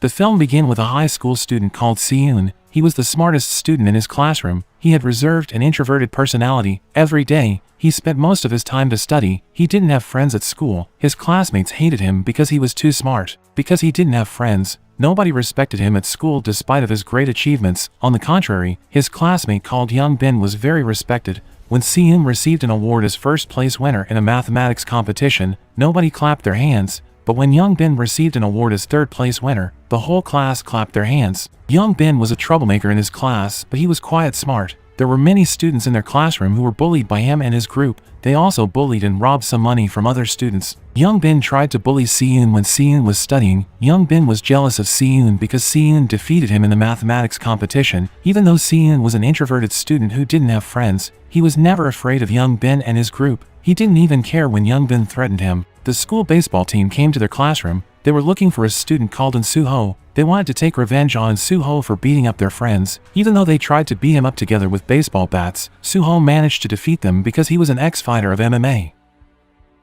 The film began with a high school student called Seun. He was the smartest student in his classroom. He had reserved and introverted personality. Every day, he spent most of his time to study. He didn't have friends at school. His classmates hated him because he was too smart. Because he didn't have friends, nobody respected him at school despite of his great achievements. On the contrary, his classmate called Young Bin was very respected. When Seun received an award as first place winner in a mathematics competition, nobody clapped their hands. But when Young Bin received an award as third place winner, the whole class clapped their hands. Young Bin was a troublemaker in his class, but he was quite smart. There were many students in their classroom who were bullied by him and his group. They also bullied and robbed some money from other students. Young Bin tried to bully Seun when Seun was studying. Young Bin was jealous of Seun because Seun defeated him in the mathematics competition. Even though Seun was an introverted student who didn't have friends, he was never afraid of Young Bin and his group. He didn't even care when Young Bin threatened him. The school baseball team came to their classroom. They were looking for a student called In Soo-ho. They wanted to take revenge on Soo-ho for beating up their friends. Even though they tried to beat him up together with baseball bats, Soo-ho managed to defeat them because he was an ex-fighter of MMA.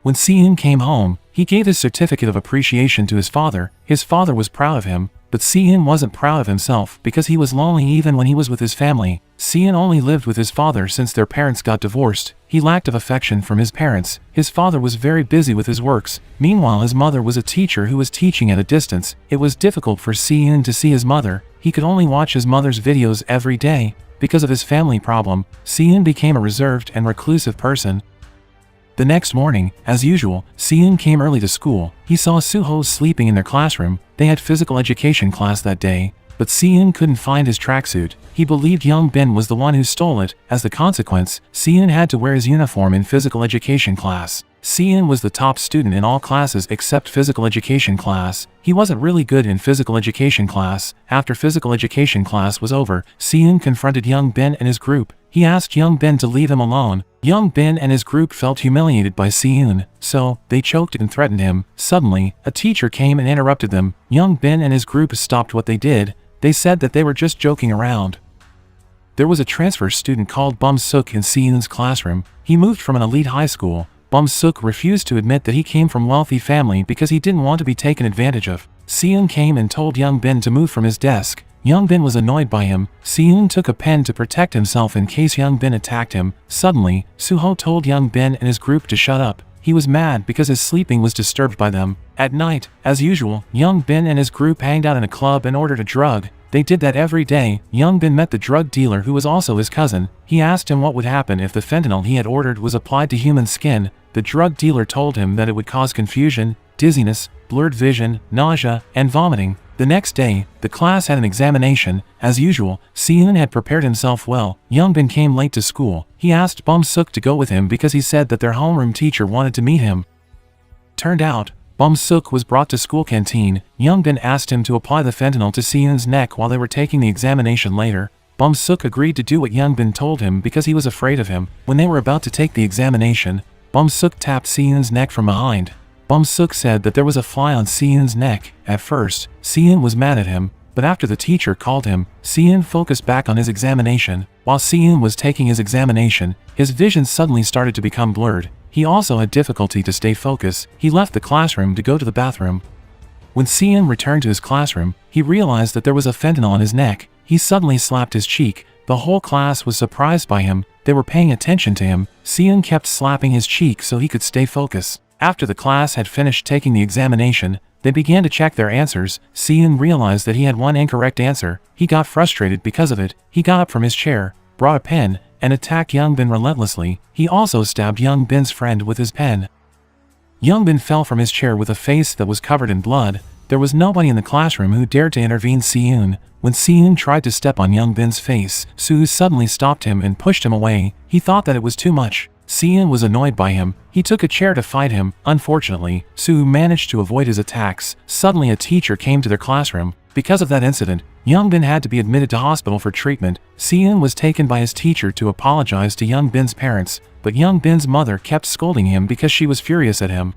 When Seun came home, he gave his certificate of appreciation to his father. His father was proud of him, but Seun wasn't proud of himself because he was lonely even when he was with his family. Seun only lived with his father since their parents got divorced. He lacked of affection from his parents. His father was very busy with his works. Meanwhile, his mother was a teacher who was teaching at a distance. It was difficult for Seun to see his mother. He could only watch his mother's videos every day. Because of his family problem, Seun became a reserved and reclusive person. The next morning, as usual, Seun came early to school. He saw Soo-ho sleeping in their classroom. They had physical education class that day, but Seun couldn't find his tracksuit. He believed Young Bin was the one who stole it. As the consequence, Seun had to wear his uniform in physical education class. Seun was the top student in all classes except physical education class. He wasn't really good in physical education class. After physical education class was over, Seun confronted Young Bin and his group. He asked Young Bin to leave him alone. Young Bin and his group felt humiliated by Seun, so they choked and threatened him. Suddenly, a teacher came and interrupted them. Young Bin and his group stopped what they did. They said that they were just joking around. There was a transfer student called Bum Suk in Seun's classroom. He moved from an elite high school. Bum Suk refused to admit that he came from a wealthy family because he didn't want to be taken advantage of. Seun came and told Young Bin to move from his desk. Young Bin was annoyed by him. Seun took a pen to protect himself in case Young Bin attacked him. Suddenly, Soo-ho told Young Bin and his group to shut up. He was mad because his sleeping was disturbed by them. At night, as usual, Young Bin and his group hanged out in a club and ordered a drug. They did that every day. Young Bin met the drug dealer who was also his cousin. He asked him what would happen if the fentanyl he had ordered was applied to human skin. The drug dealer told him that it would cause confusion, dizziness, blurred vision, nausea, and vomiting. The next day, the class had an examination. As usual, Seun had prepared himself well. Young Bin came late to school. He asked Bum Suk to go with him because he said that their homeroom teacher wanted to meet him. Turned out, Bum Suk was brought to school canteen. Young Bin asked him to apply the fentanyl to Seun's neck while they were taking the examination later. Bum Suk agreed to do what Young Bin told him because he was afraid of him. When they were about to take the examination, Bum Suk tapped Seun's neck from behind. Bum Suk said that there was a fly on Seun's neck. At first, Seun was mad at him, but after the teacher called him, Seun focused back on his examination. While Seun was taking his examination, his vision suddenly started to become blurred. He also had difficulty to stay focused. He left the classroom to go to the bathroom. When Seun returned to his classroom, he realized that there was a fentanyl on his neck. He suddenly slapped his cheek. The whole class was surprised by him. They were paying attention to him. Seun kept slapping his cheek so he could stay focused. After the class had finished taking the examination, they began to check their answers. Seun realized that he had one incorrect answer. He got frustrated because of it. He got up from his chair, brought a pen, and attacked Young Bin relentlessly. He also stabbed Young Bin's friend with his pen. Young Bin fell from his chair with a face that was covered in blood. There was nobody in the classroom who dared to intervene Seun. When Seun tried to step on Young Bin's face, Soo suddenly stopped him and pushed him away. He thought that it was too much. Seun was annoyed by him. He took a chair to fight him. Unfortunately, Soo managed to avoid his attacks. Suddenly a teacher came to their classroom. Because of that incident, Young Bin had to be admitted to hospital for treatment. Seun was taken by his teacher to apologize to Young Bin's parents, but Young Bin's mother kept scolding him because she was furious at him.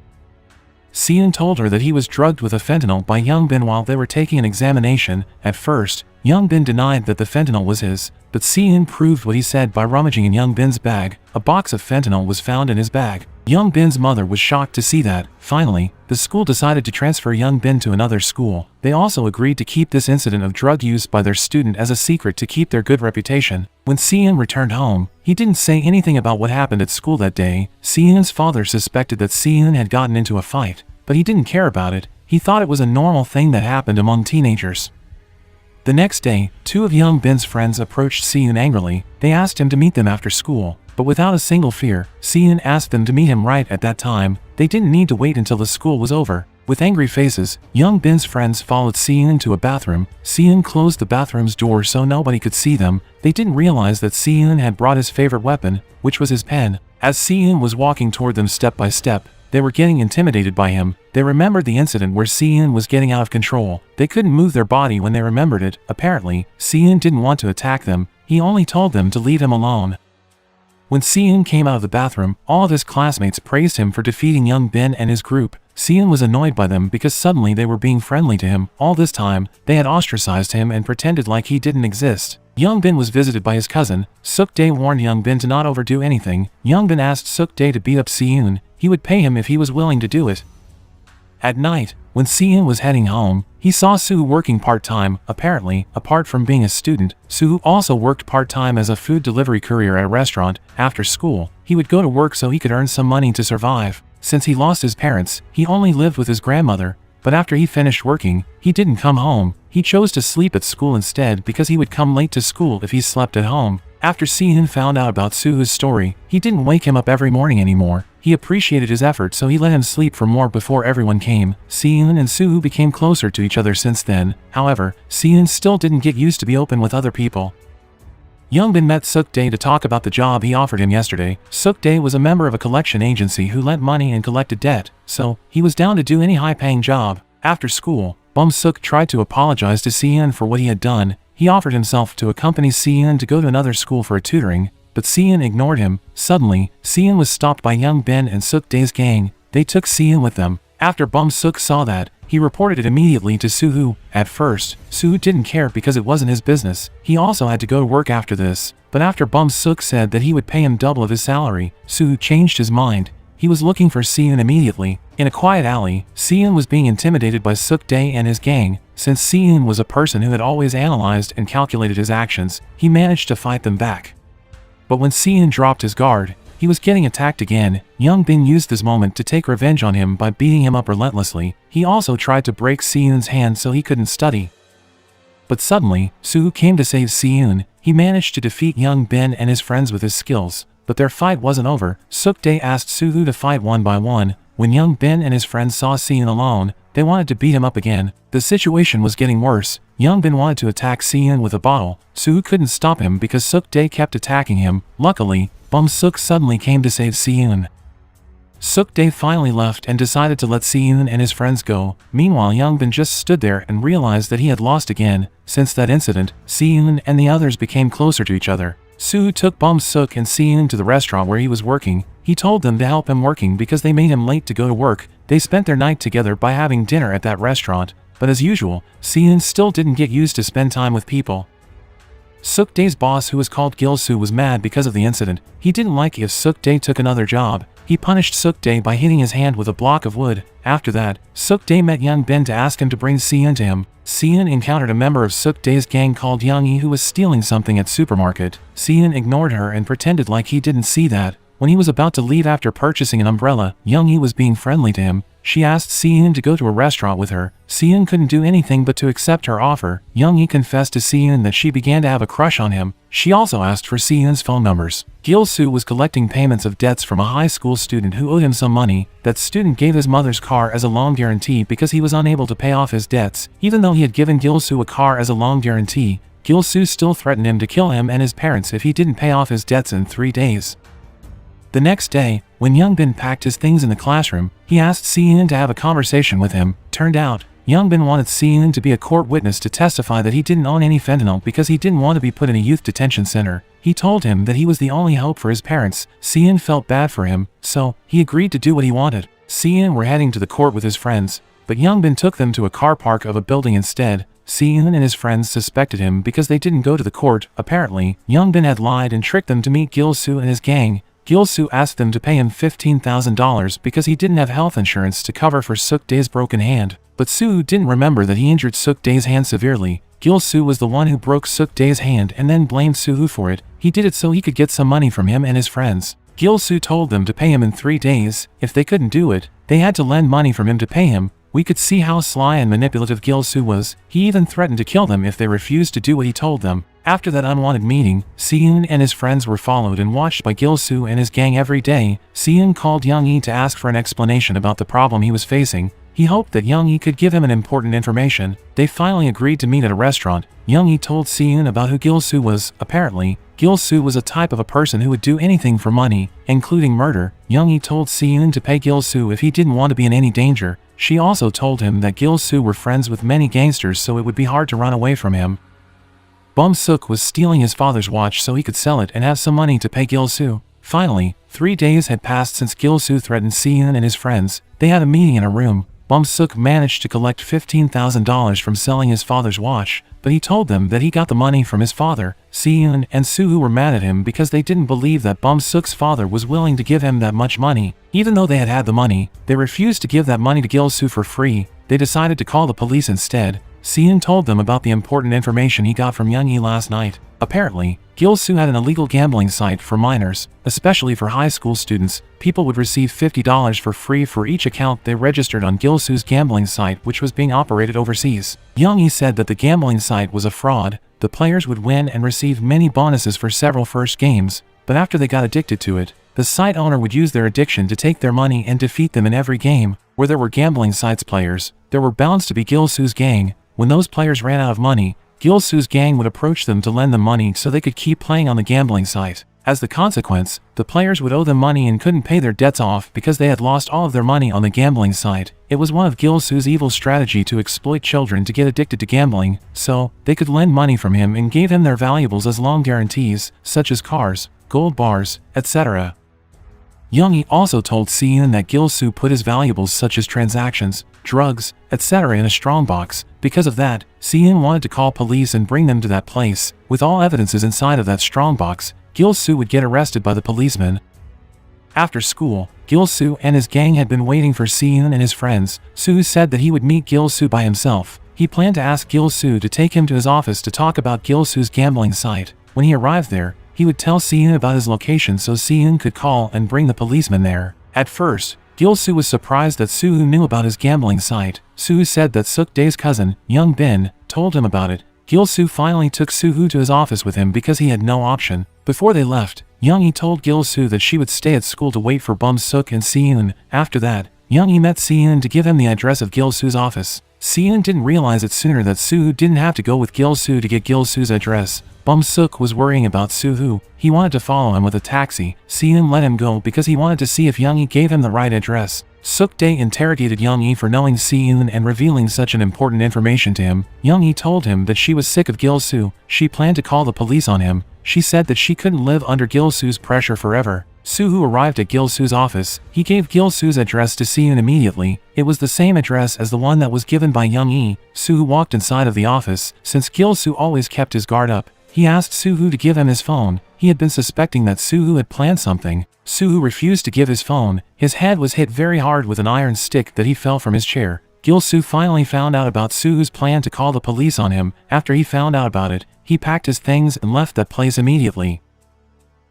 Seun told her that he was drugged with a fentanyl by Young Bin while they were taking an examination. At first, Young Bin denied that the fentanyl was his, but Seun proved what he said by rummaging in Young Bin's bag. A box of fentanyl was found in his bag. Young Bin's mother was shocked to see that. Finally, the school decided to transfer Young Bin to another school. They also agreed to keep this incident of drug use by their student as a secret to keep their good reputation. When Si-eun returned home, he didn't say anything about what happened at school that day. Si-eun's father suspected that Si-eun had gotten into a fight, but he didn't care about it. He thought it was a normal thing that happened among teenagers. The next day, two of Young Bin's friends approached Si-eun angrily. They asked him to meet them after school, but without a single fear. Si-eun asked them to meet him right at that time. They didn't need to wait until the school was over. With angry faces, Young Bin's friends followed Si-eun to a bathroom. Si-eun closed the bathroom's door so nobody could see them. They didn't realize that Si-eun had brought his favorite weapon, which was his pen. As Si-eun was walking toward them step by step, they were getting intimidated by him. They remembered the incident where Si-eun was getting out of control. They couldn't move their body when they remembered it. Apparently, Si-eun didn't want to attack them. He only told them to leave him alone. When Si-eun came out of the bathroom, all of his classmates praised him for defeating Young Bin and his group. Si-eun was annoyed by them because suddenly they were being friendly to him. All this time, they had ostracized him and pretended like he didn't exist. Young Bin was visited by his cousin. Suk-dae warned Young Bin to not overdo anything. Young Bin asked Suk-dae to beat up Si-eun. He would pay him if he was willing to do it. At night, when Si-eun was heading home, he saw Soo working part-time. Apparently, apart from being a student, Soo also worked part-time as a food delivery courier at a restaurant. After school, he would go to work so he could earn some money to survive. Since he lost his parents, he only lived with his grandmother. But after he finished working, he didn't come home. He chose to sleep at school instead because he would come late to school if he slept at home. After Si-eun found out about Soo's story, he didn't wake him up every morning anymore. He appreciated his effort, so he let him sleep for more before everyone came. Si-eun and Soo became closer to each other since then. However, Si-eun still didn't get used to be open with other people. Young Bin met Suk-dae to talk about the job he offered him yesterday. Suk-dae was a member of a collection agency who lent money and collected debt, so he was down to do any high-paying job. After school, Bum-suk tried to apologize to Si-eun for what he had done. He offered himself to accompany Si-eun to go to another school for a tutoring, but Si-eun ignored him. Suddenly, Si-eun was stopped by Young Bin and Suk-dae's gang. They took Si-eun with them. After Bum-suk saw that, he reported it immediately to Soo. At first, Soo didn't care because it wasn't his business. He also had to go to work after this. But after Bum-suk said that he would pay him double of his salary, Soo changed his mind. He was looking for Si-eun immediately. In a quiet alley, Si-eun was being intimidated by Suk-dae and his gang. Since Si-eun was a person who had always analyzed and calculated his actions, he managed to fight them back. But when Si-eun dropped his guard, he was getting attacked again. Young Bin used this moment to take revenge on him by beating him up relentlessly. He also tried to break Si-eun's hand so he couldn't study. But suddenly, Soo came to save Si-eun. He managed to defeat Young Bin and his friends with his skills. But their fight wasn't over. Suk-dae asked Soo to fight one by one. When Young Bin and his friends saw Si-eun alone, they wanted to beat him up again. The situation was getting worse. Young Bin wanted to attack Si-eun with a bottle. Soo couldn't stop him because Suk-dae kept attacking him. Luckily, Bum-suk suddenly came to save Si-eun. Suk-dae finally left and decided to let Si-eun and his friends go. Meanwhile, Young Bin just stood there and realized that he had lost again. Since that incident, Si-eun and the others became closer to each other. Soo took Bum-suk and Si-eun to the restaurant where he was working. He told them to help him working because they made him late to go to work. They spent their night together by having dinner at that restaurant. But as usual, Si-eun still didn't get used to spend time with people. Suk-dae's boss, who was called Gil-soo, was mad because of the incident. He didn't like if Suk-dae took another job. He punished Suk-dae by hitting his hand with a block of wood. After that, Suk-dae met Young Bin to ask him to bring Si-eun to him. Si-eun encountered a member of Suk-dae's gang called Young-hee who was stealing something at supermarket. Si-eun ignored her and pretended like he didn't see that. When he was about to leave after purchasing an umbrella, Young-hee was being friendly to him. She asked Si-eun to go to a restaurant with her. Si-eun couldn't do anything but to accept her offer. Young-hee confessed to Si-eun that she began to have a crush on him. She also asked for Si-eun's phone numbers. Gil-soo was collecting payments of debts from a high school student who owed him some money. That student gave his mother's car as a loan guarantee because he was unable to pay off his debts. Even though he had given Gil-soo a car as a loan guarantee, Gil-soo still threatened him to kill him and his parents if he didn't pay off his debts in 3 days. The next day, when Young Bin packed his things in the classroom, he asked Si-eun to have a conversation with him. Turned out, Young Bin wanted Si-eun to be a court witness to testify that he didn't own any fentanyl because he didn't want to be put in a youth detention center. He told him that he was the only hope for his parents. Si-eun felt bad for him, so he agreed to do what he wanted. Si-eun were heading to the court with his friends, but Young Bin took them to a car park of a building instead. Si-eun and his friends suspected him because they didn't go to the court. Apparently, Young Bin had lied and tricked them to meet Gil-soo and his gang. Gil-soo asked them to pay him $15,000 because he didn't have health insurance to cover for Suk-dae's broken hand. But Soo didn't remember that he injured Suk-dae's hand severely. Gil-soo was the one who broke Suk-dae's hand and then blamed Soo for it. He did it so he could get some money from him and his friends. Gil-soo told them to pay him in 3 days. If they couldn't do it, they had to lend money from him to pay him. We could see how sly and manipulative Gil-soo was. He even threatened to kill them if they refused to do what he told them. After that unwanted meeting, Seon and his friends were followed and watched by Gil-soo and his gang every day. Seon called Young-hee to ask for an explanation about the problem he was facing. He hoped that Young-hee could give him an important information. They finally agreed to meet at a restaurant. Young-hee told Seon about who Gil-soo was. Apparently, Gil-soo was a type of a person who would do anything for money, including murder. Young-hee told Seon to pay Gil-soo if he didn't want to be in any danger. She also told him that Gil-soo were friends with many gangsters, so it would be hard to run away from him. Bum-suk was stealing his father's watch so he could sell it and have some money to pay Gil-soo. Finally, 3 days had passed since Gil-soo threatened Seon and his friends. They had a meeting in a room. Bum-suk managed to collect $15,000 from selling his father's watch, but he told them that he got the money from his father. Seon and Soo were mad at him because they didn't believe that Bum-suk's father was willing to give him that much money. Even though they had the money, they refused to give that money to Gil-soo for free. They decided to call the police instead. Seon told them about the important information he got from Young-hee last night. Apparently, Gil-soo had an illegal gambling site for minors, especially for high school students. People would receive $50 for free for each account they registered on Gil-soo's gambling site, which was being operated overseas. Young-hee said that the gambling site was a fraud. The players would win and receive many bonuses for several first games, but after they got addicted to it, the site owner would use their addiction to take their money and defeat them in every game. Where there were gambling sites players, there were bound to be Gil-soo's gang. When those players ran out of money, Gil-soo's gang would approach them to lend them money so they could keep playing on the gambling site. As the consequence, the players would owe them money and couldn't pay their debts off because they had lost all of their money on the gambling site. It was one of Gil-soo's evil strategy to exploit children to get addicted to gambling, so they could lend money from him and gave him their valuables as loan guarantees, such as cars, gold bars, etc. Young-hee also told Seon that Gil-soo put his valuables such as transactions, drugs, etc. in a strongbox. Because of that, Seon wanted to call police and bring them to that place. With all evidences inside of that strongbox, Gil-soo would get arrested by the policeman. After school, Gil-soo and his gang had been waiting for Seon and his friends. Soo said that he would meet Gil-soo by himself. He planned to ask Gil-soo to take him to his office to talk about Gil-soo's gambling site. When he arrived there, he would tell Seon about his location so Seon could call and bring the policeman there. At first, Gil-soo was surprised that Soo knew about his gambling site. Soo said that Suk-dae's cousin, Young Bin, told him about it. Gil-soo finally took Soo to his office with him because he had no option. Before they left, Young-hee told Gil-soo that she would stay at school to wait for Bum-suk and Seon. After that, Young-hee met Seon to give him the address of Gil-soo's office. Seon didn't realize it sooner that Soo didn't have to go with Gil-soo to get Gil-soo's address. Bum-suk was worrying about Soo. He wanted to follow him with a taxi. Seon let him go because he wanted to see if Young-hee gave him the right address. Suk-dae interrogated Young-hee for knowing Seon and revealing such an important information to him. Young-hee told him that she was sick of Gil-soo. She planned to call the police on him. She said that she couldn't live under Gil-soo's pressure forever. Soo arrived at Gil-soo's office. He gave Gil-soo's address to Seon immediately. It was the same address as the one that was given by Young-hee. Soo walked inside of the office. Since Gil-soo always kept his guard up, he asked Soo to give him his phone. He had been suspecting that Soo had planned something. Soo refused to give his phone. His head was hit very hard with an iron stick that he fell from his chair. Gil-soo finally found out about Soo's plan to call the police on him. After he found out about it, he packed his things and left that place immediately.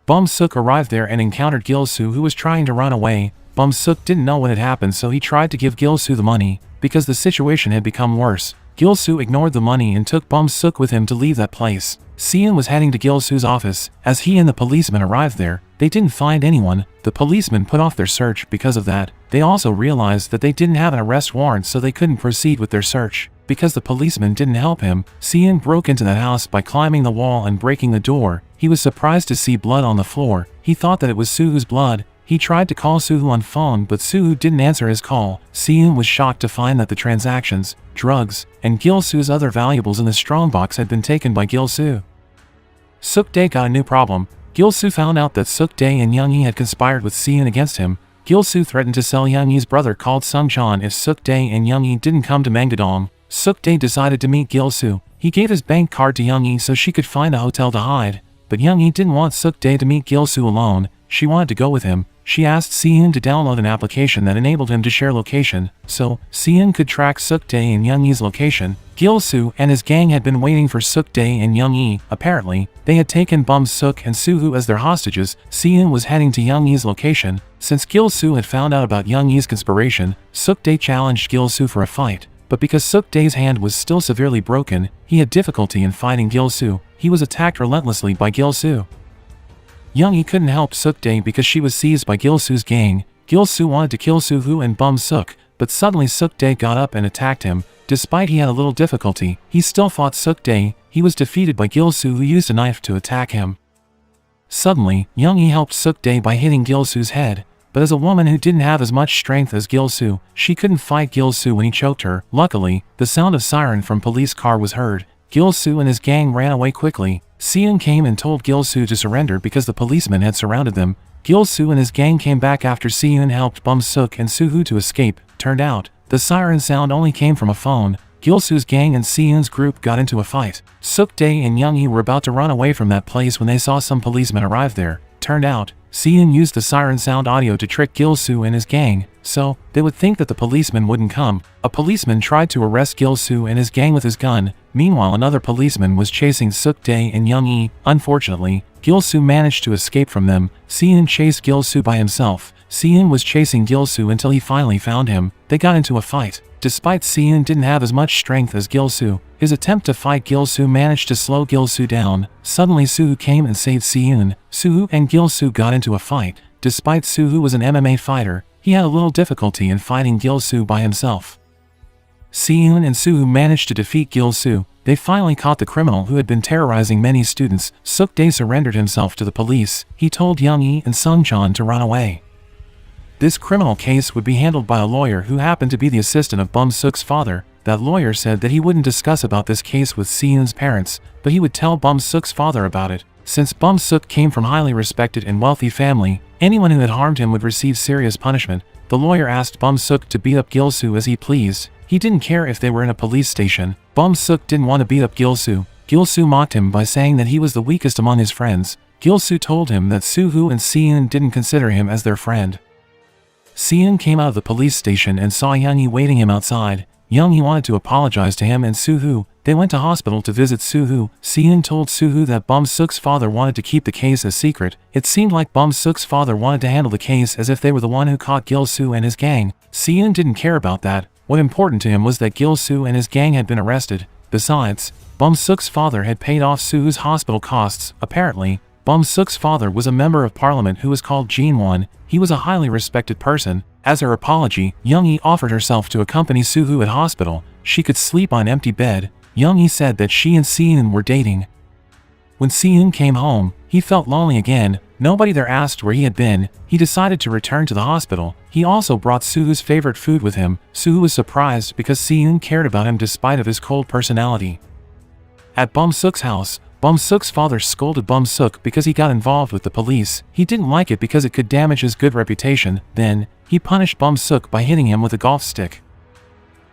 Bum-suk arrived there and encountered Gil-soo, who was trying to run away. Bum-suk didn't know what had happened, so he tried to give Gil-soo the money. Because the situation had become worse, Gil-soo ignored the money and took Bum-suk with him to leave that place. Seon was heading to Gil-soo's office. As he and the policeman arrived there, they didn't find anyone. The policemen put off their search because of that. They also realized that they didn't have an arrest warrant, so they couldn't proceed with their search. Because the policeman didn't help him, Seon broke into that house by climbing the wall and breaking the door. He was surprised to see blood on the floor. He thought that it was Soo's blood. He tried to call Soo on phone, but Soo didn't answer his call. Seon was shocked to find that the transactions, drugs, and Gil-soo's other valuables in the strongbox had been taken by Gil-soo. Suk-dae got a new problem. Gil-soo found out that Suk-dae and Young-hee had conspired with Seon against him. Gil-soo threatened to sell Young-hee's brother called Sung-chan if Suk-dae and Young-hee didn't come to Mangdodong. Suk-dae decided to meet Gil-soo. He gave his bank card to Young-hee so she could find a hotel to hide. But Young-hee didn't want Suk-dae to meet Gil-soo alone. she wanted to go with him. She asked Seeun to download an application that enabled him to share location, so Seeun could track Suk-dae and Young-ee's location. Gil-soo and his gang had been waiting for Suk-dae and Young-ee. Apparently, they had taken Bum-suk and Soo-hoo as their hostages. Seeun was heading to Young-ee's location. Since Gil-soo had found out about Young-ee's conspiration, Suk-dae challenged Gil-soo for a fight. But because Suk-dae's hand was still severely broken, he had difficulty in fighting Gil-soo. He was attacked relentlessly by Gil-soo. Young-ee couldn't help Suk-dae because she was seized by Gil-soo's gang. Gil-soo wanted to kill Soo-hoo and Bum-suk, but suddenly Suk-dae got up and attacked him. Despite he had a little difficulty, he still fought Suk-dae. He was defeated by Gil-soo, who used a knife to attack him. Suddenly, Young-ee helped Suk-dae by hitting Gil-soo's head. But as a woman who didn't have as much strength as Gil-soo, she couldn't fight Gil-soo when he choked her. Luckily, the sound of siren from police car was heard. Gil-soo and his gang ran away quickly. Seeun came and told Gil-soo to surrender because the policemen had surrounded them. Gil-soo and his gang came back after Seeun helped Bum-suk and Soo-hoo to escape. Turned out, the siren sound only came from a phone. Gil-soo's gang and Seeun's group got into a fight. Suk-dae and Young-ee were about to run away from that place when they saw some policemen arrive there. Turned out, Seeun used the siren sound audio to trick Gil-soo and his gang, so they would think that the policeman wouldn't come. A policeman tried to arrest Gil-soo and his gang with his gun. Meanwhile, another policeman was chasing Suk-dae and Young-ee. Unfortunately, Gil-soo managed to escape from them. Seeun chased Gil-soo by himself. Seeun was chasing Gil-soo until he finally found him. They got into a fight. Despite Seeun didn't have as much strength as Gil-soo, his attempt to fight Gil-soo managed to slow Gil-soo down. Suddenly Soo-hoo came and saved Seeun. Soo-hoo and Gil-soo got into a fight. Despite Soo-hoo was an MMA fighter, he had a little difficulty in fighting Gil-soo by himself. Seeun and Soo-hoo managed to defeat Gil-soo. They finally caught the criminal who had been terrorizing many students. Suk-dae surrendered himself to the police. He told Young-ee and Sung-chan to run away. This criminal case would be handled by a lawyer who happened to be the assistant of Bum-suk's father. That lawyer said that he wouldn't discuss about this case with Seeun's parents, but he would tell Bum-suk's father about it. Since Bum-suk came from a highly respected and wealthy family, anyone who had harmed him would receive serious punishment. The lawyer asked Bum-suk to beat up Gil-soo as he pleased. He didn't care if they were in a police station. Bum-suk didn't want to beat up Gil-soo. Gil-soo mocked him by saying that he was the weakest among his friends. Gil-soo told him that Soo-hoo and Seeun didn't consider him as their friend. Seeun came out of the police station and saw Young-ee waiting him outside. Young-ee wanted to apologize to him and Soo-hoo. They went to hospital to visit Soo-hoo. Seeun told Soo-hoo that Bum-suk's father wanted to keep the case a secret. It seemed like Bum-suk's father wanted to handle the case as if they were the one who caught Gil-soo and his gang. Seeun didn't care about that. What important to him was that Gil-soo and his gang had been arrested. Besides, Bum-suk's father had paid off Soo-hoo's hospital costs. Apparently, Bum-suk's father was a member of parliament who was called Jin-won. He was a highly respected person. As her apology, Young-ee offered herself to accompany Soo-hoo at hospital. She could sleep on an empty bed. Young-ee said that she and Seeun were dating. When Seeun came home, he felt lonely again. Nobody there asked where he had been. He decided to return to the hospital. He also brought Soo-hoo's favorite food with him. Soo-hoo was surprised because Seeun cared about him despite of his cold personality. At Bum-suk's house, Bum-suk's father scolded Bum-suk because he got involved with the police. He didn't like it because it could damage his good reputation. Then, he punished Bum-suk by hitting him with a golf stick.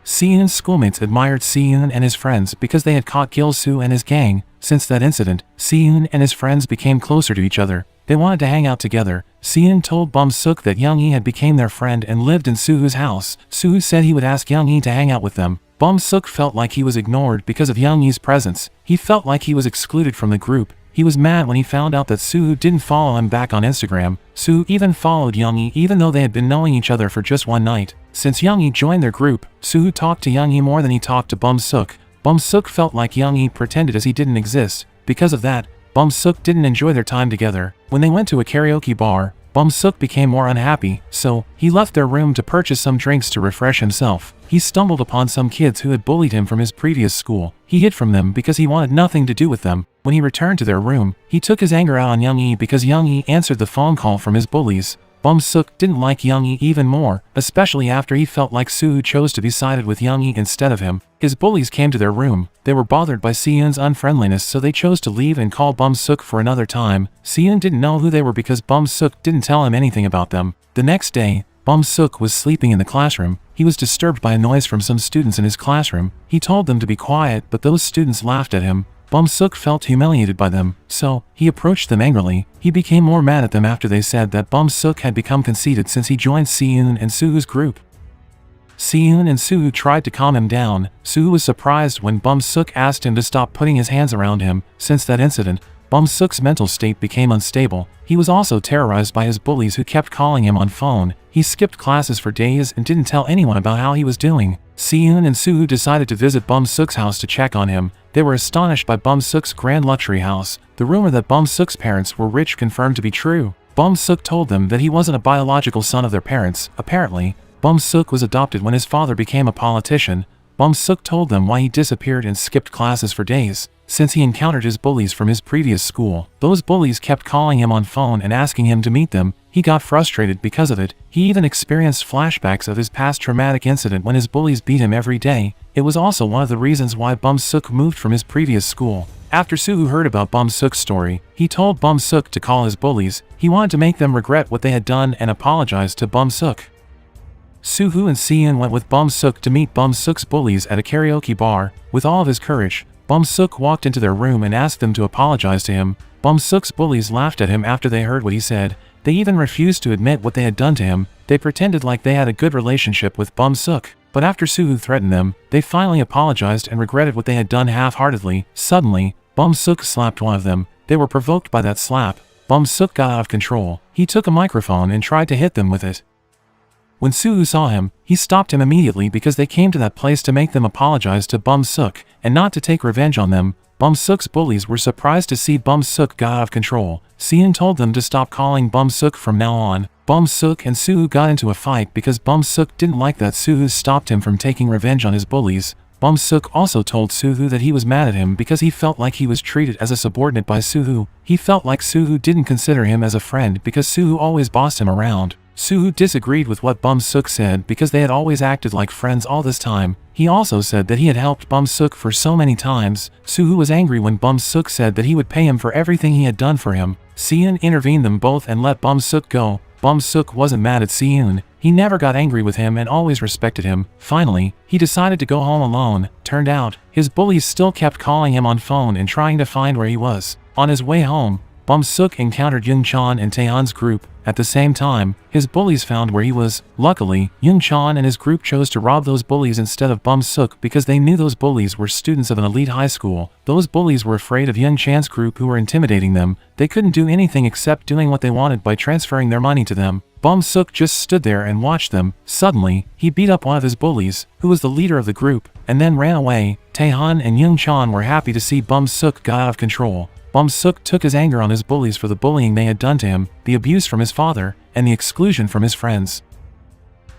Seeun's schoolmates admired Seeun and his friends because they had caught Gil-soo and his gang. Since that incident, Seeun and his friends became closer to each other. They wanted to hang out together. Seeun told Bum-suk that Young-ee had become their friend and lived in Soo-hoo's house. Soo-hoo said he would ask Young-ee to hang out with them. Bum-suk felt like he was ignored because of Young-ee's presence. He felt like he was excluded from the group. He was mad when he found out that Soo-hoo didn't follow him back on Instagram. Soo-hoo even followed Young-ee even though they had been knowing each other for just one night. Since Young-ee joined their group, Soo-hoo talked to Young-ee more than he talked to Bum-suk. Bum-suk felt like Young-ee pretended as he didn't exist. Because of that, Bum-suk didn't enjoy their time together. When they went to a karaoke bar, Bum-suk became more unhappy, so he left their room to purchase some drinks to refresh himself. He stumbled upon some kids who had bullied him from his previous school. He hid from them because he wanted nothing to do with them. When he returned to their room, he took his anger out on Young-ee because Young-ee answered the phone call from his bullies. Bum-suk didn't like Young-ee even more, especially after he felt like Soo-hoo chose to be sided with Young-ee instead of him. His bullies came to their room. They were bothered by Seeun's unfriendliness, so they chose to leave and call Bum-suk for another time. Seeun didn't know who they were because Bum-suk didn't tell him anything about them. The next day, Bum-suk was sleeping in the classroom. He was disturbed by a noise from some students in his classroom. He told them to be quiet, but those students laughed at him. Bum Suk felt humiliated by them, so he approached them angrily. He became more mad at them after they said that Bum Suk had become conceited since he joined Seun and Suhu's group. Seun and Suhu tried to calm him down. Suhu was surprised when Bum Suk asked him to stop putting his hands around him. Since that incident, Bum Suk's mental state became unstable. He was also terrorized by his bullies who kept calling him on phone. He skipped classes for days and didn't tell anyone about how he was doing. Seun and Suhu decided to visit Bum Suk's house to check on him. They were astonished by Bum Suk's grand luxury house. The rumor that Bum Suk's parents were rich confirmed to be true. Bum Suk told them that he wasn't a biological son of their parents. Apparently, Bum Suk was adopted when his father became a politician. Bum Suk told them why he disappeared and skipped classes for days. Since he encountered his bullies from his previous school, those bullies kept calling him on phone and asking him to meet them. He got frustrated because of it. He even experienced flashbacks of his past traumatic incident when his bullies beat him every day. It was also one of the reasons why Bum Suk moved from his previous school. After Suhu heard about Bum Suk's story, he told Bum Suk to call his bullies. He wanted to make them regret what they had done and apologize to Bum Suk. Suhu and Seun went with Bum Suk to meet Bum Suk's bullies at a karaoke bar. With all of his courage, Bum Suk walked into their room and asked them to apologize to him. Bum Suk's bullies laughed at him after they heard what he said. They even refused to admit what they had done to him. They pretended like they had a good relationship with Bum Suk. But after Suhu threatened them, they finally apologized and regretted what they had done half-heartedly. Suddenly, Bum Suk slapped one of them. They were provoked by that slap. Bum Suk got out of control. He took a microphone and tried to hit them with it. When Suhu saw him, he stopped him immediately because they came to that place to make them apologize to Bum Suk, and not to take revenge on them. Bum Suk's bullies were surprised to see Bum Suk got out of control. Seun told them to stop calling Bum Suk from now on. Bum Suk and Suhu got into a fight because Bum Suk didn't like that Suhu stopped him from taking revenge on his bullies. Bum Suk also told Suhu that he was mad at him because he felt like he was treated as a subordinate by Suhu. He felt like Suhu didn't consider him as a friend because Suhu always bossed him around. Suhu disagreed with what Bum Suk said because they had always acted like friends all this time. He also said that he had helped Bum Suk for so many times. Suhu was angry when Bum Suk said that he would pay him for everything he had done for him. Seun intervened them both and let Bum Suk go. Bum Suk wasn't mad at Seun. He never got angry with him and always respected him. Finally, he decided to go home alone. Turned out, his bullies still kept calling him on phone and trying to find where he was. On his way home, Bum Suk encountered Young Chan and Taehan's group. At the same time, his bullies found where he was. Luckily, Young Chan and his group chose to rob those bullies instead of Bum Suk because they knew those bullies were students of an elite high school. Those bullies were afraid of Young Chan's group who were intimidating them. They couldn't do anything except doing what they wanted by transferring their money to them. Bum Suk just stood there and watched them. Suddenly, he beat up one of his bullies, who was the leader of the group, and then ran away. Taehan and Young Chan were happy to see Bum Suk got out of control. Bum Suk took his anger on his bullies for the bullying they had done to him, the abuse from his father, and the exclusion from his friends.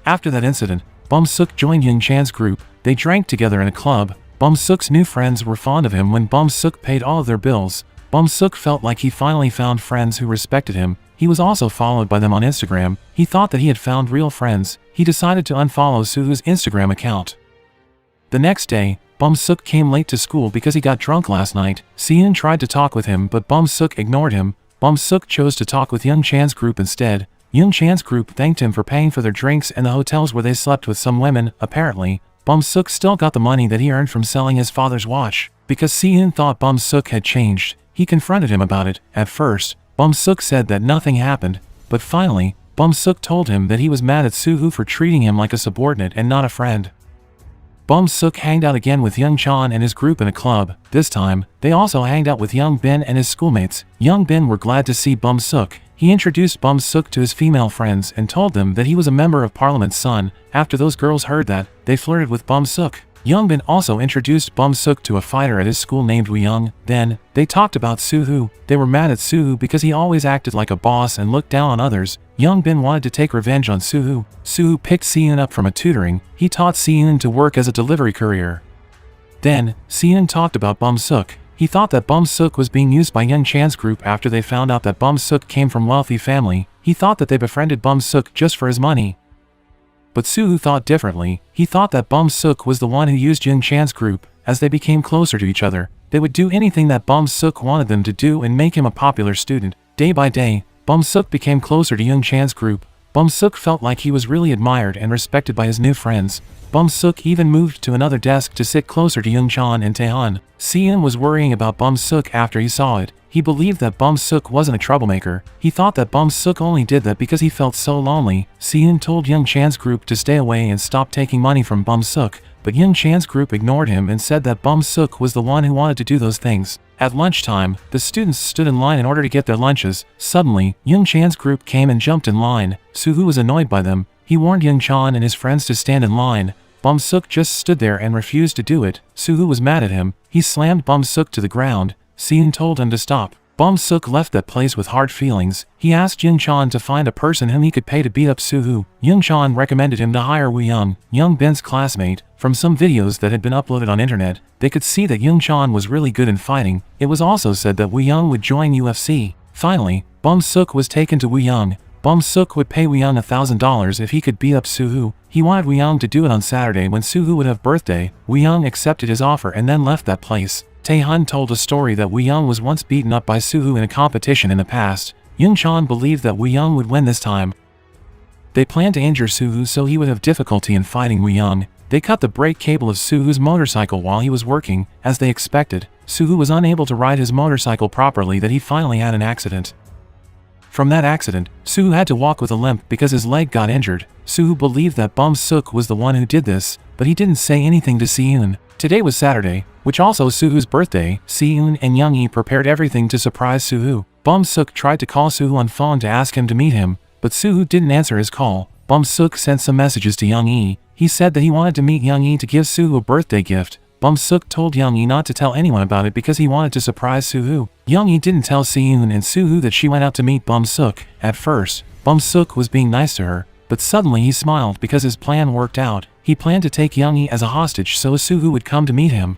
After that incident, Bum Suk joined Young Chan's group. They drank together in a club. Bum Suk's new friends were fond of him when Bum Suk paid all of their bills. Bum Suk felt like he finally found friends who respected him. He was also followed by them on Instagram. He thought that he had found real friends. He decided to unfollow Suhu's Instagram account. The next day, Bum Suk came late to school because he got drunk last night. Seun tried to talk with him but Bum Suk ignored him. Bum Suk chose to talk with Young Chan's group instead. Young Chan's group thanked him for paying for their drinks and the hotels where they slept with some women. Apparently, Bum Suk still got the money that he earned from selling his father's watch. Because Seun thought Bum Suk had changed, he confronted him about it. At first, Bum Suk said that nothing happened, but finally, Bum Suk told him that he was mad at Suhu for treating him like a subordinate and not a friend. Bum Suk hanged out again with Young Chan and his group in a club. This time, they also hanged out with Young Bin and his schoolmates. Young Bin were glad to see Bum Suk. He introduced Bum Suk to his female friends and told them that he was a member of Parliament's son. After those girls heard that, they flirted with Bum Suk. Young Bin also introduced Bum Suk to a fighter at his school named Woo Young. Then, they talked about Suhu. They were mad at Suhu because he always acted like a boss and looked down on others. Young Bin wanted to take revenge on Suhu. Suhu picked Seun up from a tutoring. He taught Seun to work as a delivery courier. Then, Seun talked about Bum Suk. He thought that Bum Suk was being used by Young Chan's group after they found out that Bum Suk came from a wealthy family. He thought that they befriended Bum Suk just for his money. But Suhu thought differently. He thought that Bum Suk was the one who used Young Chan's group. As they became closer to each other, they would do anything that Bum Suk wanted them to do and make him a popular student. Day by day, Bum Suk became closer to Young Chan's group. Bum-suk felt like he was really admired and respected by his new friends. Bum-suk even moved to another desk to sit closer to Young-chan and Taehan. Seon was worrying about Bum-suk after he saw it. He believed that Bum-suk wasn't a troublemaker. He thought that Bum-suk only did that because he felt so lonely. Seon told Young-chan's group to stay away and stop taking money from Bum-suk, but Young-chan's group ignored him and said that Bum-suk was the one who wanted to do those things. At lunchtime, the students stood in line in order to get their lunches. Suddenly, Young-chan's group came and jumped in line. Soo-hoo was annoyed by them. He warned Young-chan and his friends to stand in line. Bum-suk just stood there and refused to do it. Soo-hoo was mad at him. He slammed Bum-suk to the ground. Seon told him to stop. Bum-suk left that place with hard feelings. He asked Young-chan to find a person whom he could pay to beat up Soo-hoo. Young-chan recommended him to hire Woo-young, Young Bin's classmate. From some videos that had been uploaded on internet, they could see that Young-chan was really good in fighting. It was also said that Woo-young would join UFC. Finally, Bum-suk was taken to Woo-young. Bum-suk would pay Woo-young $1,000 if he could beat up Soo-hoo. He wanted Woo-young to do it on Saturday when Soo-hoo would have birthday. Woo-young accepted his offer and then left that place. Taehan told a story that Woo-young was once beaten up by Soo-hoo in a competition in the past. Young-chan believed that Woo-young would win this time. They planned to injure Soo-hoo so he would have difficulty in fighting Woo-young. They cut the brake cable of Soo-hoo's motorcycle while he was working. As they expected, Soo-hoo was unable to ride his motorcycle properly that he finally had an accident. From that accident, Soo-hoo had to walk with a limp because his leg got injured. Soo-hoo believed that Bum-suk was the one who did this, but he didn't say anything to Seon. Today was Saturday, which also Soo-hoo's birthday. Seon and Young-hee prepared everything to surprise Soo-hoo. Bum-suk tried to call Soo-hoo on phone to ask him to meet him, but Soo-hoo didn't answer his call. Bum-suk sent some messages to Young-hee. He said that he wanted to meet Young-hee to give Soo-hoo a birthday gift. Bum-suk told Young-hee not to tell anyone about it because he wanted to surprise Soo-hoo. Young-hee didn't tell Seon and Soo-hoo that she went out to meet Bum-suk. At first, Bum-suk was being nice to her, but suddenly he smiled because his plan worked out. He planned to take Young-hee as a hostage so Soo-hoo would come to meet him.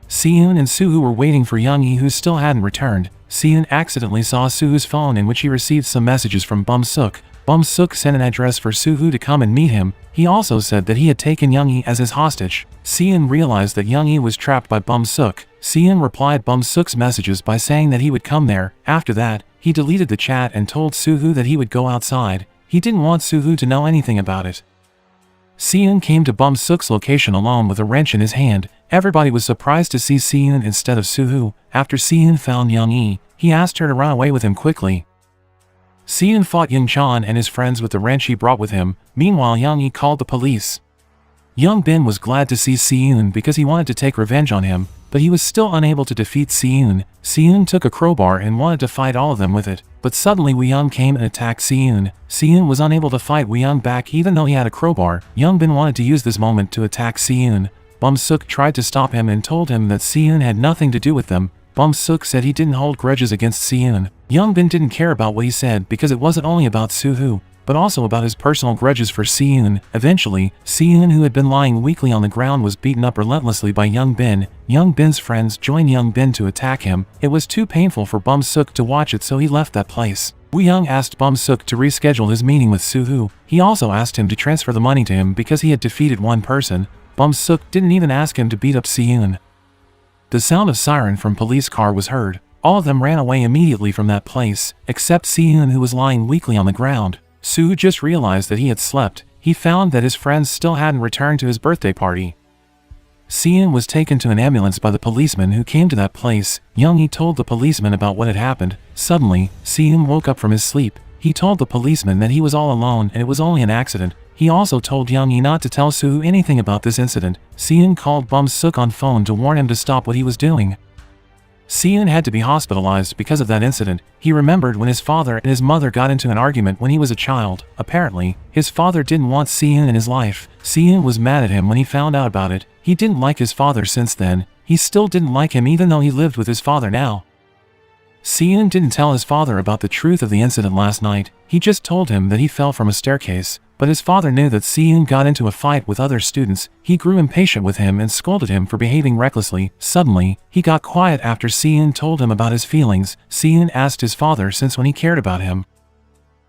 Seon and Soo-hoo were waiting for Young-hee who still hadn't returned. Seon accidentally saw Soo-hoo's phone in which he received some messages from Bum-suk. Bum-suk sent an address for Soo-hoo to come and meet him. He also said that he had taken Young-hee as his hostage. Seon realized that Young-hee was trapped by Bum-suk. Seon replied Bum-suk's messages by saying that he would come there. After that, he deleted the chat and told Soo-hoo that he would go outside. He didn't want Soo-hoo to know anything about it. Seon came to Bum-suk's location alone with a wrench in his hand. Everybody was surprised to see Seon instead of Soo-hoo. After Seon found Young-hee, he asked her to run away with him quickly. Seon fought Young-chan and his friends with the wrench he brought with him. Meanwhile, Young-hee called the police. Young Bin was glad to see Seon because he wanted to take revenge on him, but he was still unable to defeat Seon. Seon took a crowbar and wanted to fight all of them with it, but suddenly Woo-young came and attacked Seon. Seon was unable to fight Woo-young back even though he had a crowbar. Young Bin wanted to use this moment to attack Seon. Bum-suk tried to stop him and told him that Seon had nothing to do with them. Bum-suk said he didn't hold grudges against Seon. Young Bin didn't care about what he said because it wasn't only about Soo-hoo, but also about his personal grudges for Seon. Eventually, Seon, who had been lying weakly on the ground, was beaten up relentlessly by Young Bin. Young Bin's friends joined Young Bin to attack him. It was too painful for Bum-suk to watch it, so he left that place. Woo-young asked Bum-suk to reschedule his meeting with Soo-hoo. He also asked him to transfer the money to him because he had defeated one person. Bum-suk didn't even ask him to beat up Seon. The sound of siren from police car was heard. All of them ran away immediately from that place, except Seon, who was lying weakly on the ground. Soo just realized that he had slept. He found that his friends still hadn't returned to his birthday party. Seon was taken to an ambulance by the policeman who came to that place. Young-hee told the policeman about what had happened. Suddenly, Seon woke up from his sleep. He told the policeman that he was all alone and it was only an accident. He also told Young-hee not to tell Soo anything about this incident. Seon called Bum-suk on phone to warn him to stop what he was doing. Seon had to be hospitalized because of that incident. He remembered when his father and his mother got into an argument when he was a child. Apparently, his father didn't want Seon in his life. Seon was mad at him when he found out about it. He didn't like his father since then. He still didn't like him even though he lived with his father now. Seon didn't tell his father about the truth of the incident last night. He just told him that he fell from a staircase. But his father knew that Seon got into a fight with other students. He grew impatient with him and scolded him for behaving recklessly. Suddenly, he got quiet after Seon told him about his feelings. Seon asked his father since when he cared about him.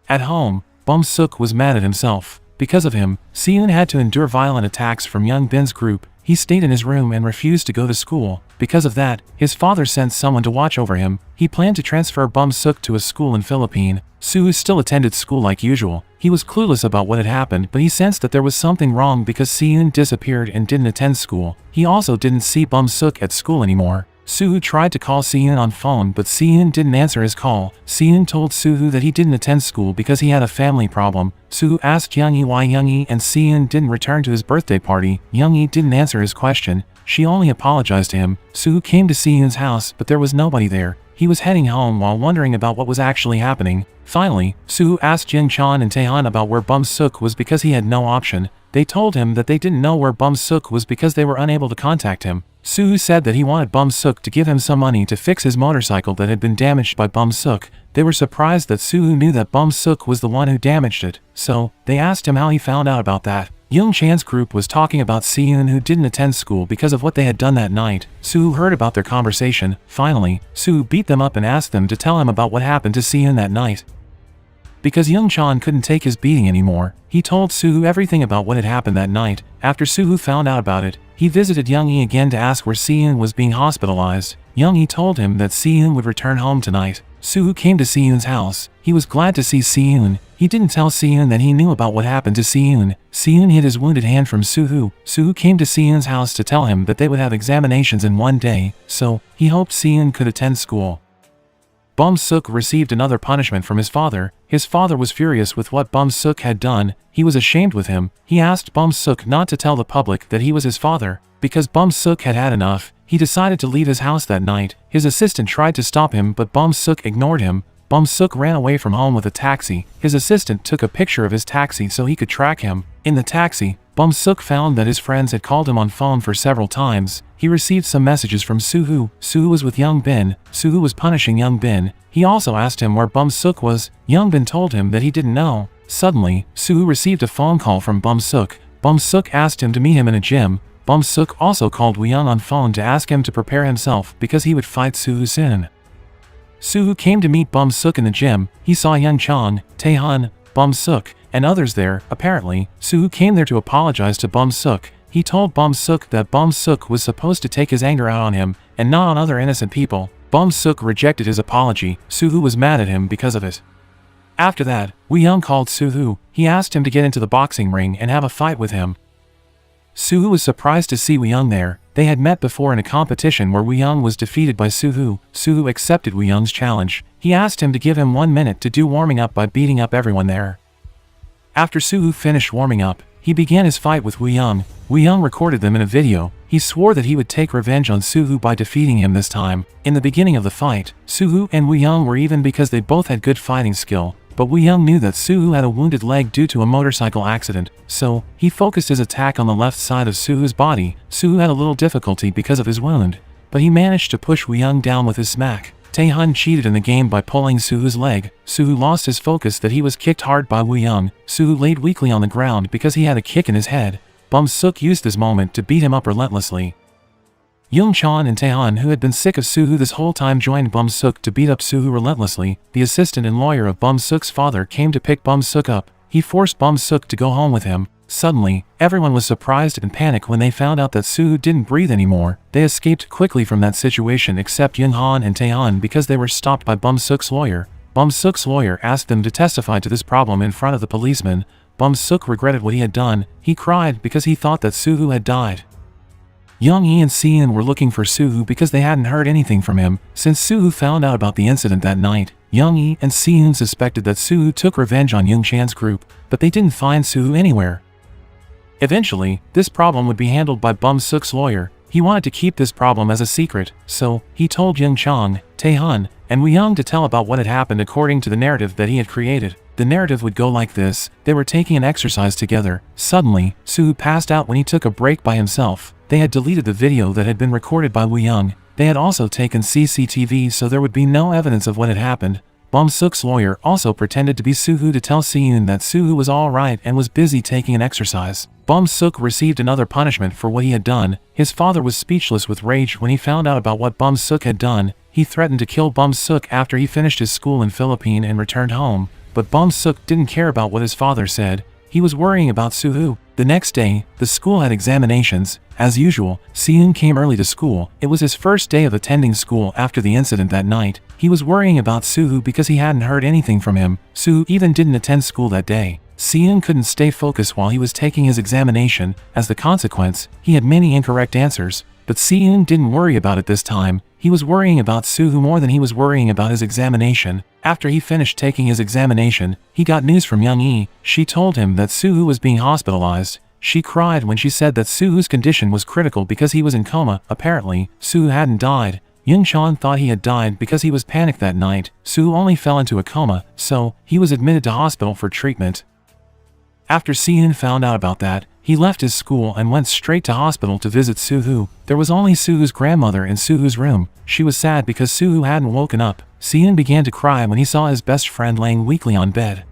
At home, Bum-suk was mad at himself. Because of him, Seon had to endure violent attacks from Young Bin's group. he stayed in his room and refused to go to school. Because of that, his father sent someone to watch over him. He planned to transfer Bum Suk to a school in Philippines. Suhu still attended school like usual. He was clueless about what had happened, but he sensed that there was something wrong because Seon disappeared and didn't attend school. He also didn't see Bum Suk at school anymore. Suhu tried to call Seon on phone, but Seon didn't answer his call. Seon told Suhu that he didn't attend school because he had a family problem. Suhu asked Youngie why Youngie and Seon didn't return to his birthday party. Youngie didn't answer his question. She only apologized to him. Suhu came to Seon's house, but there was nobody there. He was heading home while wondering about what was actually happening. Finally, Suhu asked Jin Chan and Taehan about where Bum Suk was because he had no option. They told him that they didn't know where Bum Suk was because they were unable to contact him. Suhu said that he wanted Bum Suk to give him some money to fix his motorcycle that had been damaged by Bum Suk. They were surprised that Suhu knew that Bum Suk was the one who damaged it, so they asked him how he found out about that. Young Chan's group was talking about Seon who didn't attend school because of what they had done that night. Suhu heard about their conversation. Finally, Suhu beat them up and asked them to tell him about what happened to Seon that night. Because Young Chan couldn't take his beating anymore, he told Suhu everything about what had happened that night. After Suhu found out about it, he visited Youngie again to ask where Seon was being hospitalized. Youngie told him that Seon would return home tonight. Suhu came to Seon's house. He was glad to see Seon. He didn't tell Seon that he knew about what happened to Seon. Seon hid his wounded hand from Suhu. Suhu came to Seon's house to tell him that they would have examinations in one day, so he hoped Seon could attend school. Bum Suk received another punishment from his father. His father was furious with what Bum Suk had done. He was ashamed with him. He asked Bum Suk not to tell the public that he was his father. Because Bum Suk had had enough, he decided to leave his house that night. His assistant tried to stop him, but Bum Suk ignored him. Bum Suk ran away from home with a taxi. His assistant took a picture of his taxi so he could track him. In the taxi, Bum Suk found that his friends had called him on phone for several times. He received some messages from Suhu. Suhu was with Young Bin. Suhu was punishing Young Bin. He also asked him where Bum Suk was. Young Bin told him that he didn't know. Suddenly, Suhu received a phone call from Bum Suk. Bum Suk asked him to meet him in a gym. Bum Suk also called Woo Young on phone to ask him to prepare himself because he would fight Suhu soon. Suhu came to meet Bum Suk in the gym. He saw Young Chang, Taehan, Bum Suk, and others there. Apparently, Suhu came there to apologize to Bum Suk. He told Bum Suk that Bum Suk was supposed to take his anger out on him and not on other innocent people. Bum Suk rejected his apology. Suhu was mad at him because of it. After that, Woo Young called Suhu. He asked him to get into the boxing ring and have a fight with him. Suhu was surprised to see Woo Young there. They had met before in a competition where Woo Young was defeated by Suhu. Suhu accepted Woo Young's challenge. He asked him to give him 1 minute to do warming up by beating up everyone there. After Suhu finished warming up, he began his fight with Woo Young. Woo Young recorded them in a video. He swore that he would take revenge on Suhu by defeating him this time. In the beginning of the fight, Suhu and Woo Young were even because they both had good fighting skill. But Woo Young knew that Suhu had a wounded leg due to a motorcycle accident, so he focused his attack on the left side of Suhu's body. Suhu had a little difficulty because of his wound, but he managed to push Woo Young down with his smack. Taehan cheated in the game by pulling Suhu's leg. Suhu lost his focus that he was kicked hard by Woo Young. Suhu laid weakly on the ground because he had a kick in his head. Bum Suk used this moment to beat him up relentlessly. Young Chan and Taehan, who had been sick of Suhu this whole time, joined Bum Suk to beat up Suhu relentlessly. The assistant and lawyer of Bum Suk's father came to pick Bum Suk up. He forced Bum Suk to go home with him. Suddenly, everyone was surprised and panicked when they found out that Suhu didn't breathe anymore. They escaped quickly from that situation except Young Han and Taehan because they were stopped by Bum Suk's lawyer. Bum Suk's lawyer asked them to testify to this problem in front of the policeman. Bum Suk regretted what he had done. He cried because he thought that Suhu had died. Young Yi and Seon were looking for Suhu because they hadn't heard anything from him since Suhu found out about the incident that night. Young Yi and Seon suspected that Suhu took revenge on Young Chan's group, but they didn't find Suhu anywhere. Eventually, this problem would be handled by Bum Suk's lawyer. He wanted to keep this problem as a secret, so he told Young Chang, Taehan, and Woo Young to tell about what had happened according to the narrative that he had created. The narrative would go like this. They were taking an exercise together. Suddenly, Suhu passed out when he took a break by himself. They had deleted the video that had been recorded by Woo Young. They had also taken CCTV so there would be no evidence of what had happened. Bum Suk's lawyer also pretended to be Suhu to tell Seon that Suhu was alright and was busy taking an exercise. Bum Suk received another punishment for what he had done. His father was speechless with rage when he found out about what Bum Suk had done. He threatened to kill Bum Suk after he finished his school in Philippines and returned home. But Bum Suk didn't care about what his father said. He was worrying about Suhu. The next day, the school had examinations. As usual, Seon came early to school. It was his first day of attending school after the incident that night. He was worrying about Suho because he hadn't heard anything from him. Suho even didn't attend school that day. Seon couldn't stay focused while he was taking his examination. As a consequence, he had many incorrect answers. But Seon didn't worry about it this time. He was worrying about Suho more than he was worrying about his examination. After he finished taking his examination, he got news from Young-hee. She told him that Suho was being hospitalized. She cried when she said that Suho's condition was critical because he was in coma. Apparently, Suho hadn't died. Young-chan thought he had died because he was panicked that night. Suho only fell into a coma, so he was admitted to hospital for treatment. After Seon found out about that, he left his school and went straight to hospital to visit Suho. There was only Suho's grandmother in Suho's room. She was sad because Suho hadn't woken up. Seon began to cry when he saw his best friend laying weakly on bed.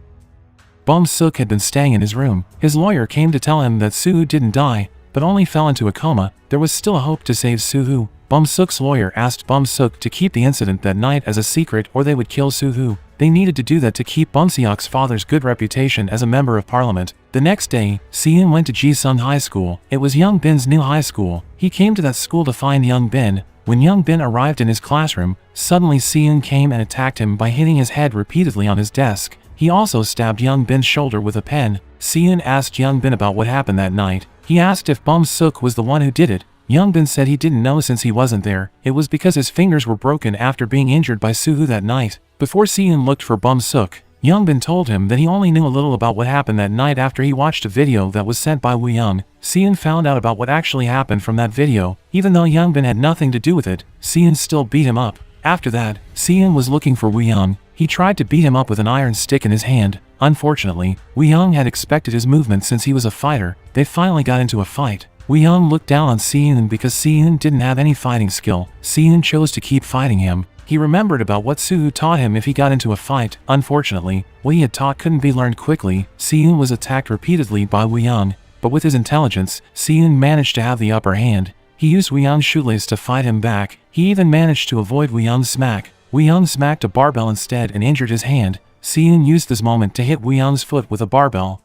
Bum-suk had been staying in his room. His lawyer came to tell him that Suho didn't die, but only fell into a coma. There was still a hope to save Suho. Bum-suk's lawyer asked Bum-suk to keep the incident that night as a secret or they would kill Suho. They needed to do that to keep Bum-seok's father's good reputation as a member of parliament. The next day, Seon went to Ji-sung High School. It was Young Bin's new high school. He came to that school to find Young Bin. When Young Bin arrived in his classroom, suddenly Seon came and attacked him by hitting his head repeatedly on his desk. He also stabbed Young Bin's shoulder with a pen. Seon asked Young Bin about what happened that night. He asked if Bum-suk was the one who did it. Young Bin said he didn't know since he wasn't there. It was because his fingers were broken after being injured by Suho that night. Before Seon looked for Bum-suk, Young Bin told him that he only knew a little about what happened that night after he watched a video that was sent by Woo Young. Seon found out about what actually happened from that video. Even though Young Bin had nothing to do with it, Seon still beat him up. After that, Seon was looking for Woo Young. He tried to beat him up with an iron stick in his hand. Unfortunately, Woo Young had expected his movement since he was a fighter. They finally got into a fight. Woo Young looked down on Seon because Seon didn't have any fighting skill. Seon chose to keep fighting him. He remembered about what Suho taught him if he got into a fight. Unfortunately, what he had taught couldn't be learned quickly. Seon was attacked repeatedly by Woo Young, but with his intelligence, Seon managed to have the upper hand. He used Woo Young's shoelace to fight him back. He even managed to avoid Woo Young's smack. Woo Young smacked a barbell instead and injured his hand. Seon used this moment to hit Woo Young's foot with a barbell.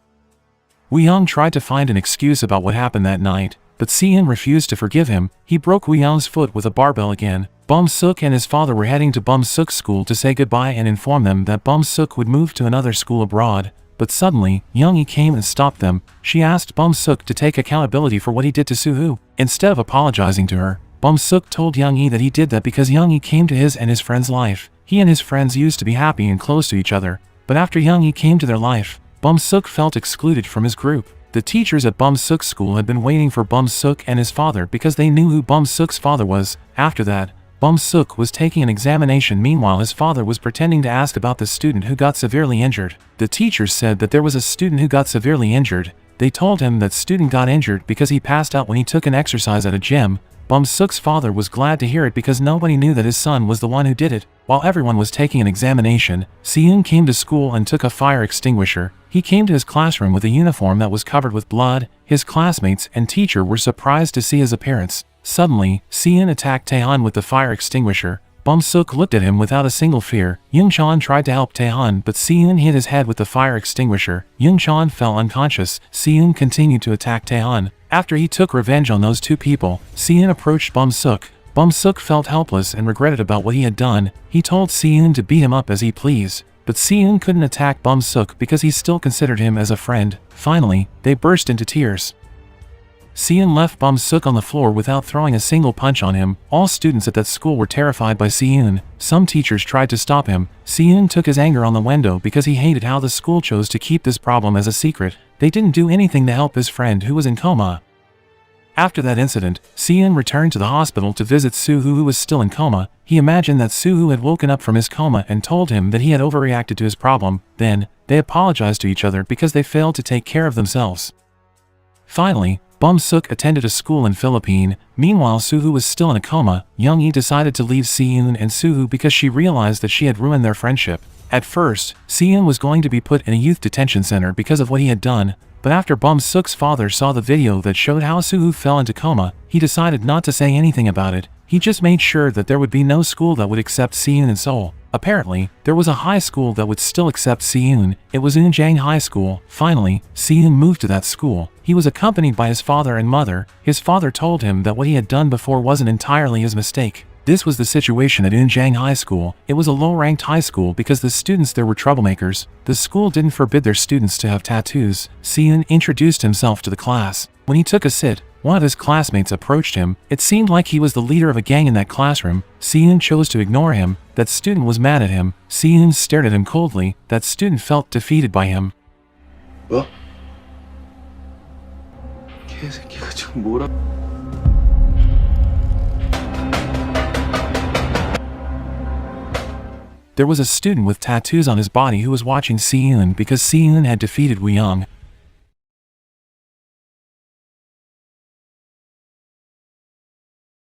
Woo Young tried to find an excuse about what happened that night, but Seon refused to forgive him. He broke Woo Young's foot with a barbell again. Bum-suk and his father were heading to Bum-suk's school to say goodbye and inform them that Bum-suk would move to another school abroad. But suddenly, Young-hee came and stopped them. She asked Bum-suk to take accountability for what he did to Suho. Instead of apologizing to her, Bum-suk told Young-hee that he did that because Young-hee came to his and his friend's life. He and his friends used to be happy and close to each other. But after Young-hee came to their life, Bum-suk felt excluded from his group. The teachers at Bum-suk's school had been waiting for Bum-suk and his father because they knew who Bum-suk's father was. After that, Bum-suk was taking an examination. Meanwhile, his father was pretending to ask about the student who got severely injured. The teachers said that there was a student who got severely injured. They told him that student got injured because he passed out when he took an exercise at a gym. Bum-suk's father was glad to hear it because nobody knew that his son was the one who did it. While everyone was taking an examination, Seon came to school and took a fire extinguisher. He came to his classroom with a uniform that was covered with blood. His classmates and teacher were surprised to see his appearance. Suddenly, Seon attacked Taehan with the fire extinguisher. Bum-suk looked at him without a single fear. Young-chan tried to help Taehan, but Seon hit his head with the fire extinguisher. Young-chan fell unconscious. Seon continued to attack Taehan. After he took revenge on those two people, Seon approached Bum-suk. Bum-suk felt helpless and regretted about what he had done. He told Seon to beat him up as he pleased. But Seon couldn't attack Bum-suk because he still considered him as a friend. Finally, they burst into tears. Seon left Bum-suk on the floor without throwing a single punch on him. All students at that school were terrified by Seon. Some teachers tried to stop him. Seon took his anger on the window because he hated how the school chose to keep this problem as a secret. They didn't do anything to help his friend who was in coma. After that incident, Seon returned to the hospital to visit Suho, who was still in coma. He imagined that Suho had woken up from his coma and told him that he had overreacted to his problem. Then, they apologized to each other because they failed to take care of themselves. Finally, Bum-suk attended a school in Philippines. Meanwhile, Suho was still in a coma. Young-hee decided to leave Seon and Suho because she realized that she had ruined their friendship. At first, Seon was going to be put in a youth detention center because of what he had done, but after Bum-suk's father saw the video that showed how Suho fell into coma, he decided not to say anything about it. He just made sure that there would be no school that would accept Seon and Seoul. Apparently, there was a high school that would still accept Seun. It was Unjang High School. Finally, Seun moved to that school. He was accompanied by his father and mother. His father told him that what he had done before wasn't entirely his mistake. This was the situation at Unjang High School. It was a low-ranked high school because the students there were troublemakers. The school didn't forbid their students to have tattoos. Seun introduced himself to the class. When he took a sit, one of his classmates approached him. It seemed like he was the leader of a gang in that classroom. Seun chose to ignore him. That student was mad at him. Seun stared at him coldly. That student felt defeated by him. 뭐? 개새끼가 지금 뭐라? There was a student with tattoos on his body who was watching Seun because Seun had defeated Woo Young.